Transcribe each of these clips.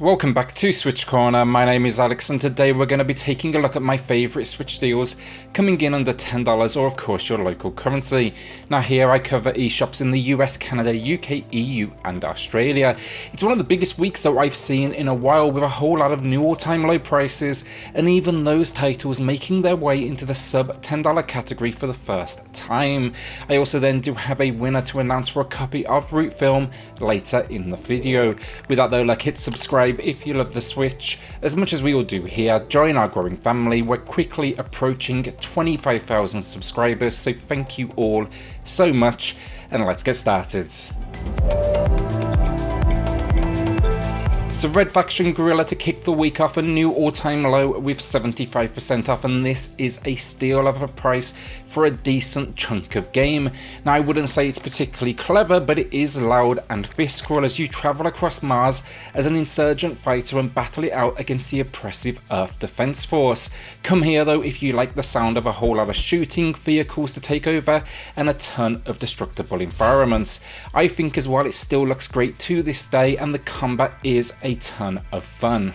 Welcome back to SwitchCorner. My name is Alex and today we're going to be taking a look at my favourite Switch deals coming in under $10 or of course your local currency. Now here I cover eShops in the US, Canada, UK, EU and Australia. It's one of the biggest weeks that I've seen in a while with a whole lot of new all-time low prices and even those titles making their way into the sub $10 category for the first time. I also then do have a winner to announce for a copy of Root Film later in the video. With that though, like, hit subscribe if you love the Switch as much as we all do here. Join our growing family. We're quickly approaching 25,000 subscribers, so thank you all so much and let's get started. So Red Faction Guerilla to kick the week off, a new all-time low with 75% off, and this is a steal of a price for a decent chunk of game. Now I wouldn't say it's particularly clever, but it is loud and visceral as you travel across Mars as an insurgent fighter and battle it out against the oppressive Earth Defense Force. Come here though if you like the sound of a whole lot of shooting, vehicles to take over, and a ton of destructible environments. I think as well it still looks great to this day and the combat is a ton of fun.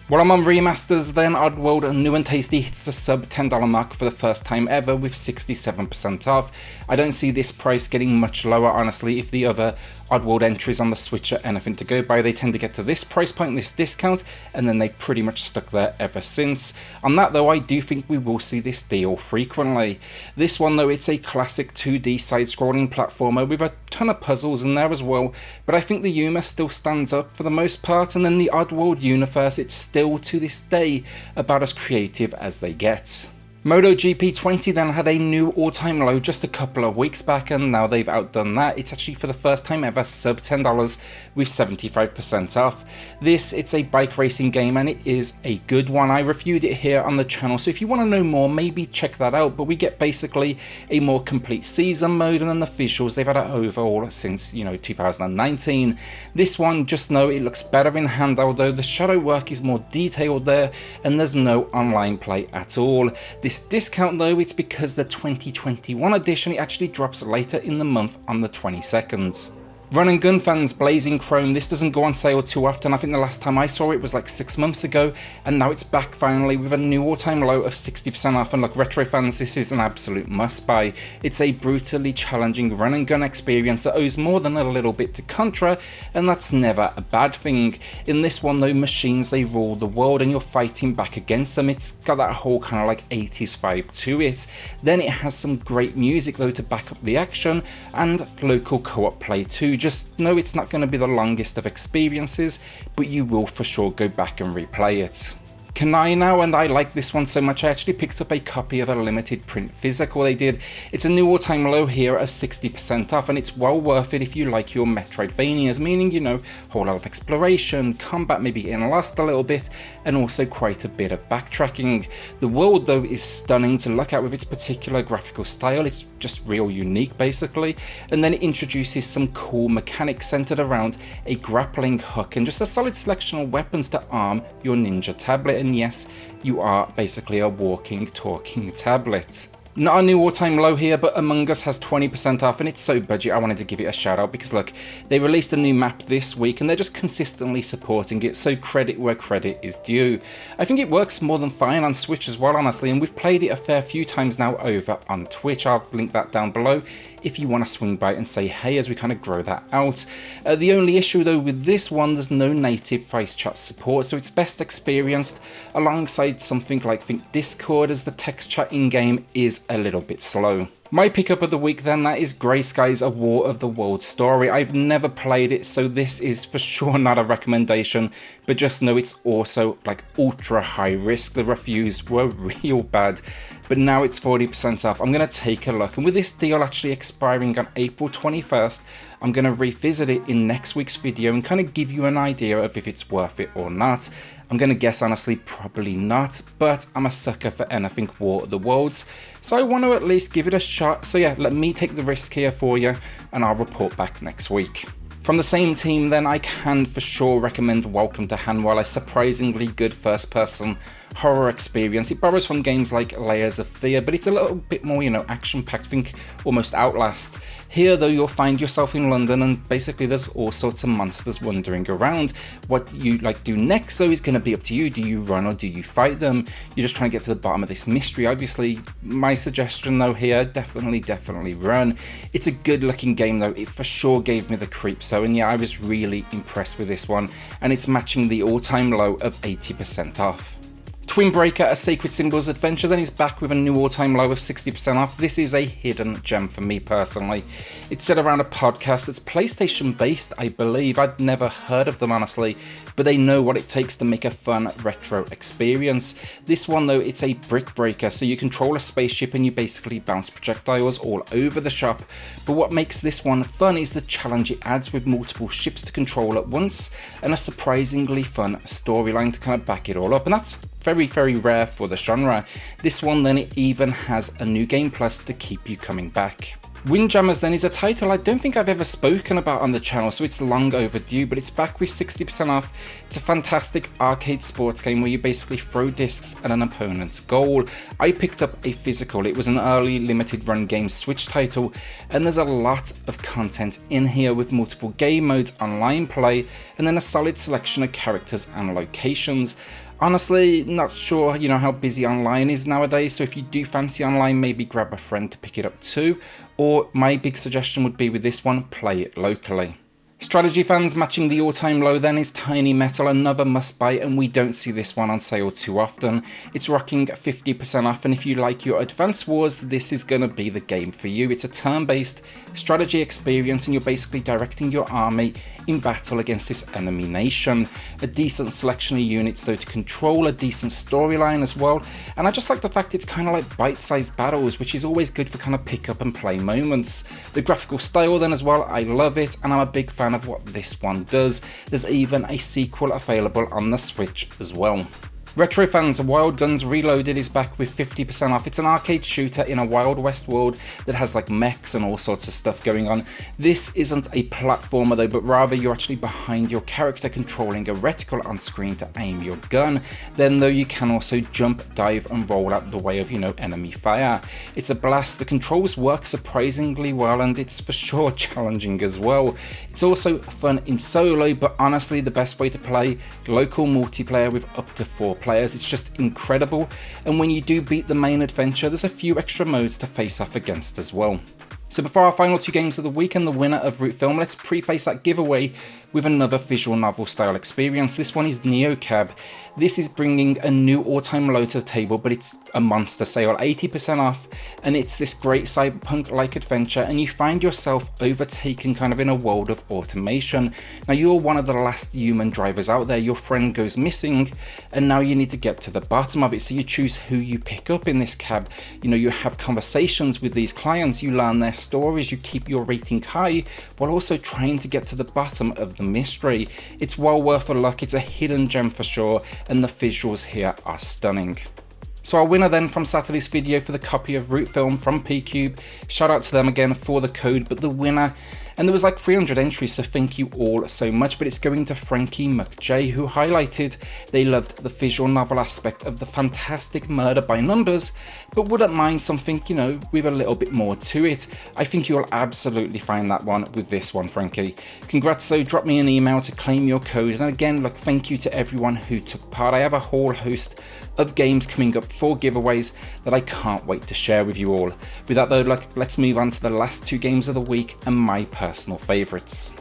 While I'm on remasters then, Oddworld New and Tasty hits the sub $10 mark for the first time ever with 67% off. I don't see this price getting much lower honestly. If the other Oddworld entries on the Switch are anything to go by, they tend to get to this price point, this discount, and then they pretty much stuck there ever since. On that though, I do think we will see this deal frequently. This one though, it's a classic 2D side-scrolling platformer with a ton of puzzles in there as well, but I think the humour still stands up for the most part, and then the Oddworld universe, it's still to this day about as creative as they get. MotoGP 20 then had a new all-time low just a couple of weeks back and now they've outdone that. It's actually for the first time ever sub $10 with 75% off. It's a bike racing game and it is a good one. I reviewed it here on the channel, so if you want to know more maybe check that out, but we get basically a more complete season mode and then the visuals, they've had it overall since 2019. This one, just know it looks better in hand, although the shadow work is more detailed there and there's no online play at all. This discount though, it's because the 2021 edition, it actually drops later in the month on the 22nd. Run and gun fans, Blazing Chrome, this doesn't go on sale too often. I think the last time I saw it was like 6 months ago, and now it's back finally with a new all-time low of 60% off. And look, retro fans, this is an absolute must buy. It's a brutally challenging run and gun experience that owes more than a little bit to Contra, and that's never a bad thing. In this one though, machines, they rule the world and you're fighting back against them. It's got that whole kind of like 80s vibe to it. Then it has some great music though to back up the action, and local co-op play too. Just know it's not going to be the longest of experiences, but you will for sure go back and replay it. Kunai now, and I like this one so much I actually picked up a copy of a limited print physical they did. It's a new all-time low here at 60% off, and it's well worth it if you like your Metroidvanias, meaning, a whole lot of exploration, combat, maybe getting lost a little bit, and also quite a bit of backtracking. The world though is stunning to look at with its particular graphical style. It's just real unique basically, and then it introduces some cool mechanics centered around a grappling hook and just a solid selection of weapons to arm your ninja tablet. And yes, you are basically a walking, talking tablet. Not a new all-time low here, but Among Us has 20% off, and it's so budget I wanted to give it a shout out because look, they released a new map this week and they're just consistently supporting it, so credit where credit is due. I think it works more than fine on Switch as well honestly, and we've played it a fair few times now over on Twitch. I'll link that down below if you want to swing by and say hey as we kind of grow that out. The only issue though with this one, there's no native voice chat support, so it's best experienced alongside something like Discord, as the text chat in-game is a little bit slow. My pickup of the week then, that is Grey Sky's A War of the Worlds story. I've never played it, so this is for sure not a recommendation, but just know it's also like ultra high risk. The reviews were real bad, but now it's 40% off. I'm going to take a look, and with this deal actually expiring on April 21st, I'm going to revisit it in next week's video and kind of give you an idea of if it's worth it or not. I'm going to guess honestly probably not, but I'm a sucker for anything War of the Worlds, so I want to at least give it a shot. So yeah, let me take the risk here for you and I'll report back next week. From the same team then, I can for sure recommend Welcome to Hanwell, a surprisingly good first-person horror experience. It borrows from games like Layers of Fear, but it's a little bit more, action-packed, think almost Outlast. Here though, you'll find yourself in London and basically there's all sorts of monsters wandering around. What you do next though is going to be up to you. Do you run or do you fight them? You're just trying to get to the bottom of this mystery. Obviously, my suggestion though here, definitely run. It's a good looking game though, it for sure gave me the creeps though, and yeah, I was really impressed with this one, and it's matching the all-time low of 80% off. Twinbreaker, a Sacred Symbols adventure, then is back with a new all-time low of 60% off. This is a hidden gem for me personally. It's set around a podcast that's PlayStation based, I believe. I'd never heard of them honestly, but they know what it takes to make a fun retro experience. This one though, it's a brick breaker, so you control a spaceship and you basically bounce projectiles all over the shop. But what makes this one fun is the challenge it adds with multiple ships to control at once, and a surprisingly fun storyline to kind of back it all up, and that's very rare for the genre. This one then, it even has a new game plus to keep you coming back. Windjammers then is a title I don't think I've ever spoken about on the channel, so it's long overdue, but it's back with 60% off. It's a fantastic arcade sports game where you basically throw discs at an opponent's goal. I picked up a physical, it was an early limited run game Switch title, and there's a lot of content in here with multiple game modes, online play, and then a solid selection of characters and locations. Honestly, not sure, how busy online is nowadays, so if you do fancy online, maybe grab a friend to pick it up too, or my big suggestion would be with this one, play it locally. Strategy fans, matching the all-time low then is Tiny Metal, another must-buy, and we don't see this one on sale too often. It's rocking 50% off, and if you like your Advance Wars, this is going to be the game for you. It's a turn-based strategy experience, and you're basically directing your army in battle against this enemy nation. A decent selection of units though to control, a decent storyline as well, and I just like the fact it's kind of like bite-sized battles, which is always good for kind of pick up and play moments. The graphical style then as well, I love it, and I'm a big fan of what this one does. There's even a sequel available on the Switch as well. Retro fans, Wild Guns Reloaded is back with 50% off. It's an arcade shooter in a Wild West world that has like mechs and all sorts of stuff going on. This isn't a platformer though, but rather you're actually behind your character controlling a reticle on screen to aim your gun. Then though, you can also jump, dive and roll out the way of, enemy fire. It's a blast. The controls work surprisingly well, and it's for sure challenging as well. It's also fun in solo, but honestly the best way to play, local multiplayer with up to 4 players. It's just incredible, and when you do beat the main adventure, there's a few extra modes to face off against as well. So before our final 2 games of the week and the winner of Root Film, let's preface that giveaway with another visual novel style experience. This one is NeoCab. This is bringing a new all-time low to the table, but it's a monster sale, 80% off, and it's this great cyberpunk-like adventure, and you find yourself overtaken kind of in a world of automation. Now you're one of the last human drivers out there, your friend goes missing, and now you need to get to the bottom of it, so you choose who you pick up in this cab. You have conversations with these clients, you learn their stories, you keep your rating high, while also trying to get to the bottom of the mystery. It's well worth a look, it's a hidden gem for sure, and the visuals here are stunning. So our winner then from Saturday's video for the copy of Root Film from P-Cube, shout out to them again for the code, but the winner, and there was like 300 entries, so thank you all so much, but it's going to Frankie McJ, who highlighted they loved the visual novel aspect of the fantastic Murder by Numbers, but wouldn't mind something, with a little bit more to it. I think you'll absolutely find that one with this one, Frankie. Congrats though, drop me an email to claim your code, and again, look, thank you to everyone who took part. I have a whole host of games coming up for giveaways that I can't wait to share with you all. With that though, let's move on to the last 2 games of the week and my personal favourites.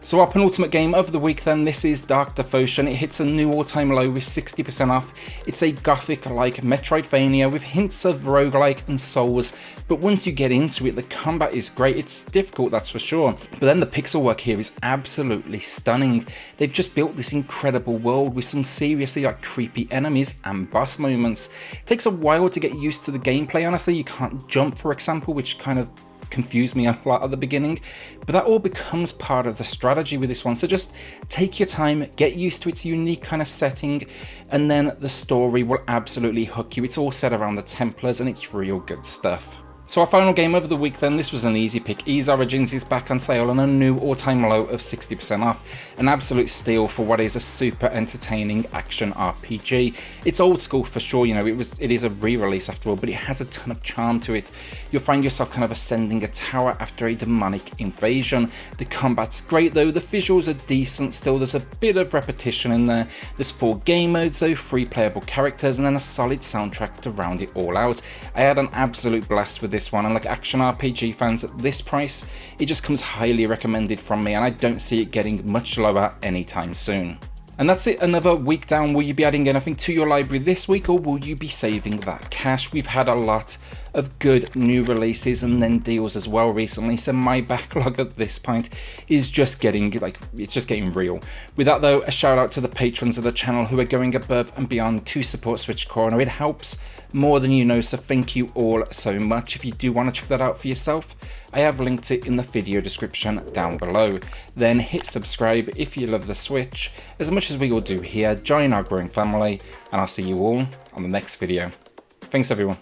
So our penultimate game of the week then, this is Dark Devotion. It hits a new all-time low with 60% off. It's a gothic-like Metroidvania with hints of roguelike and Souls, but once you get into it, the combat is great. It's difficult, that's for sure, but then the pixel work here is absolutely stunning. They've just built this incredible world with some seriously creepy enemies and boss moments. It takes a while to get used to the gameplay, honestly. You can't jump, for example, which kind of confused me a lot at the beginning, but that all becomes part of the strategy with this one, so just take your time, get used to its unique kind of setting, and then the story will absolutely hook you. It's all set around the Templars and it's real good stuff. So our final game of the week then, this was an easy pick. Ys Origins is back on sale on a new all-time low of 60% off. An absolute steal for what is a super entertaining action RPG. It's old school for sure, you know, it is a re-release after all, but it has a ton of charm to it. You'll find yourself kind of ascending a tower after a demonic invasion. The combat's great though, the visuals are decent still, there's a bit of repetition in there. There's 4 game modes though, 3 playable characters, and then a solid soundtrack to round it all out. I had an absolute blast with this one, and like action RPG fans at this price, it just comes highly recommended from me, and I don't see it getting much lower anytime soon. And that's it, another week down. Will you be adding anything to your library this week, or will you be saving that cash? We've had a lot of good new releases and then deals as well recently, so my backlog at this point is just getting it's just getting real. With that though, a shout out to the patrons of the channel who are going above and beyond to support SwitchCorner. It helps more than you know, so thank you all so much. If you do want to check that out for yourself, I have linked it in the video description down below. Then hit subscribe if you love the Switch as much as we all do here. Join our growing family, and I'll see you all on the next video. Thanks everyone.